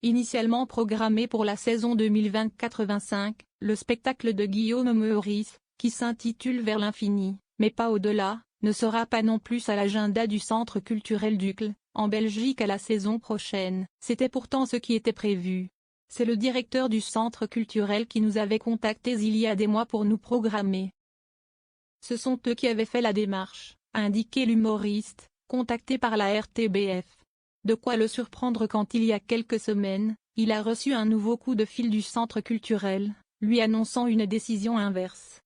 Initialement programmé pour la saison 2020-85, le spectacle de Guillaume Meurice, qui s'intitule Vers l'infini, mais pas au-delà, ne sera pas non plus à l'agenda du Centre culturel d'Uccle, en Belgique à la saison prochaine. C'était pourtant ce qui était prévu. C'est le directeur du Centre culturel qui nous avait contactés il y a des mois pour nous programmer. Ce sont eux qui avaient fait la démarche, a indiqué l'humoriste, contacté par la RTBF. De quoi le surprendre quand il y a quelques semaines, il a reçu un nouveau coup de fil du Centre culturel, lui annonçant une décision inverse.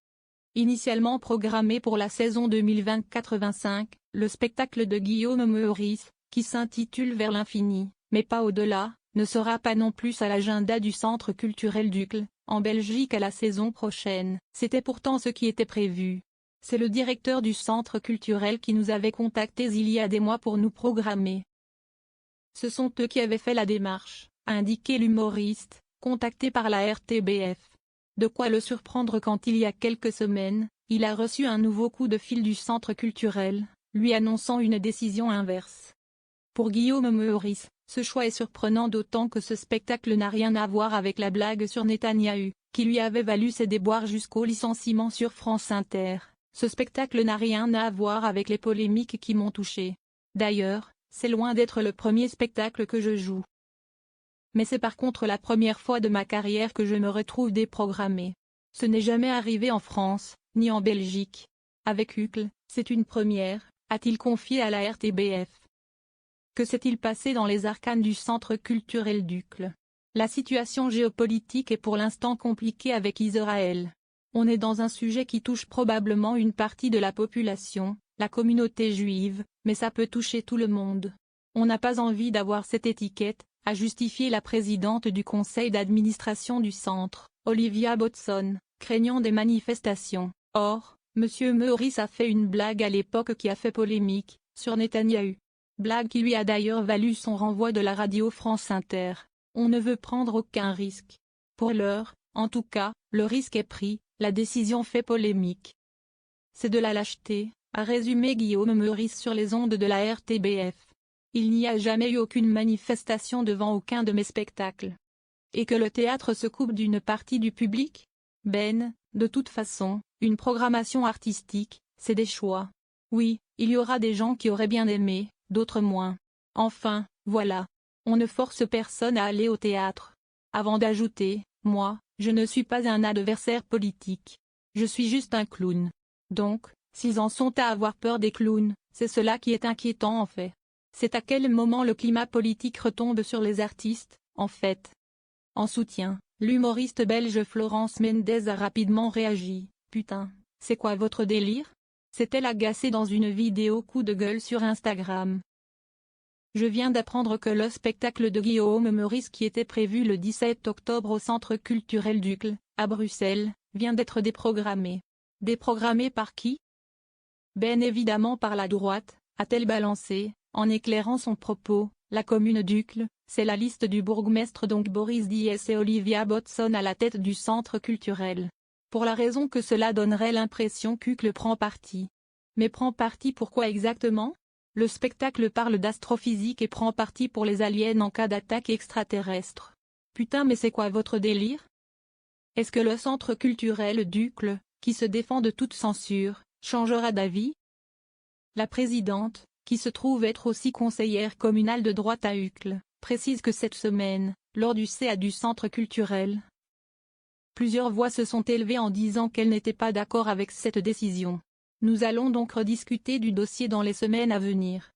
Initialement programmé pour la saison 2020-85, le spectacle de Guillaume Meurice, qui s'intitule Vers l'infini, mais pas au-delà, ne sera pas non plus à l'agenda du Centre culturel d'Uccle, en Belgique à la saison prochaine. C'était pourtant ce qui était prévu. C'est le directeur du Centre culturel qui nous avait contactés il y a des mois pour nous programmer. Ce sont eux qui avaient fait la démarche, a indiqué l'humoriste, contacté par la RTBF. De quoi le surprendre quand il y a quelques semaines, il a reçu un nouveau coup de fil du Centre culturel, lui annonçant une décision inverse. Pour Guillaume Meurice, ce choix est surprenant d'autant que ce spectacle n'a rien à voir avec la blague sur Netanyahou, qui lui avait valu ses déboires jusqu'au licenciement sur France Inter. Ce spectacle n'a rien à voir avec les polémiques qui m'ont touché. D'ailleurs, c'est loin d'être le premier spectacle que je joue. Mais c'est par contre la première fois de ma carrière que je me retrouve déprogrammé. Ce n'est jamais arrivé en France, ni en Belgique. Avec Uccle, c'est une première, a-t-il confié à la RTBF. Que s'est-il passé dans les arcanes du Centre culturel d'Uccle? La situation géopolitique est pour l'instant compliquée avec Israël. On est dans un sujet qui touche probablement une partie de la population, la communauté juive, mais ça peut toucher tout le monde. On n'a pas envie d'avoir cette étiquette, a justifié la présidente du conseil d'administration du centre, Olivia Botson, craignant des manifestations. Or, M. Meurice a fait une blague à l'époque qui a fait polémique, sur Netanyahou. Blague qui lui a d'ailleurs valu son renvoi de la radio France Inter. On ne veut prendre aucun risque. Pour l'heure, en tout cas, le risque est pris, la décision fait polémique. C'est de la lâcheté, a résumé Guillaume Meurice sur les ondes de la RTBF. Il n'y a jamais eu aucune manifestation devant aucun de mes spectacles. Et que le théâtre se coupe d'une partie du public? De toute façon, une programmation artistique, c'est des choix. Oui, il y aura des gens qui auraient bien aimé, d'autres moins. Enfin, voilà. On ne force personne à aller au théâtre. Avant d'ajouter, moi, je ne suis pas un adversaire politique. Je suis juste un clown. Donc, s'ils en sont à avoir peur des clowns, c'est cela qui est inquiétant en fait. C'est à quel moment le climat politique retombe sur les artistes, en fait. En soutien, l'humoriste belge Florence Mendes a rapidement réagi. « Putain, c'est quoi votre délire ?» s'est-elle agacée dans une vidéo coup de gueule sur Instagram. Je viens d'apprendre que le spectacle de Guillaume Meurice qui était prévu le 17 octobre au Centre culturel d'Uccle, à Bruxelles, vient d'être déprogrammé. Déprogrammé par qui? Bien évidemment par la droite, a-t-elle balancé, en éclairant son propos. La commune d'Uccle, c'est la liste du bourgmestre donc Boris Diès et Olivia Botson à la tête du centre culturel. Pour la raison que cela donnerait l'impression qu'Uccle prend parti. Mais prend parti pour quoi exactement? Le spectacle parle d'astrophysique et prend parti pour les aliens en cas d'attaque extraterrestre. Putain mais c'est quoi votre délire? Est-ce que le centre culturel d'Uccle, qui se défend de toute censure, changera d'avis? La présidente, qui se trouve être aussi conseillère communale de droite à Uccle, précise que cette semaine, lors du CA du centre culturel, plusieurs voix se sont élevées en disant qu'elles n'étaient pas d'accord avec cette décision. Nous allons donc rediscuter du dossier dans les semaines à venir.